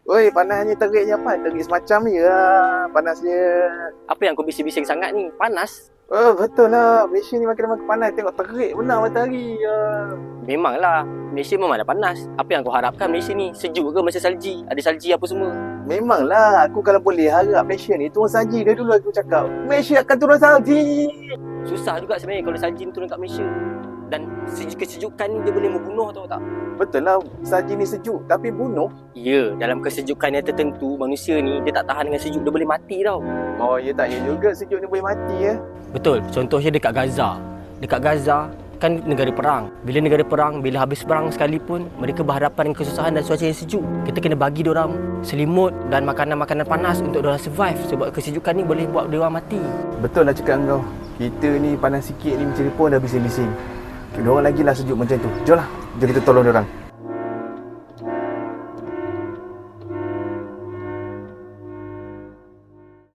Oi, panasnya teriknya apa? Terik semacam ni lah panasnya. Apa yang kau bising-bising sangat ni? Panas? Oh, betul lah. Malaysia ni makin panas. Tengok terik benar matahari. Memanglah, Malaysia memang dah panas. Apa yang kau harapkan Malaysia ni? Sejuk ke masa salji? Ada salji apa semua? Memanglah. Aku kalau boleh harap Malaysia ni turun salji. Dari dulu aku cakap, Malaysia akan turun salji. Susah juga sebenarnya kalau salji ni turun kat Malaysia. Dan kesejukan ni dia boleh membunuh, tahu tak? Betul lah. Salji ni sejuk. Tapi bunuh. Ya, dalam kesejukan yang tertentu, manusia ni dia tak tahan dengan sejuk. Dia boleh mati tau. Oh, ya tak. Ya juga sejuk ni boleh mati ya. Betul. Contohnya dekat Gaza. Dekat Gaza kan negara perang. Bila negara perang, bila habis perang sekalipun, mereka berhadapan dengan kesusahan dan cuaca yang sejuk. Kita kena bagi diorang selimut dan makanan-makanan panas untuk diorang survive. Sebab kesejukan ni boleh buat diorang mati. Betul lah cakap kau. Kita ni panas sikit ni macam ni pun dah bising-bising. Diorang lagi lah sejuk macam tu. Jom lah. Jom kita tolong diorang.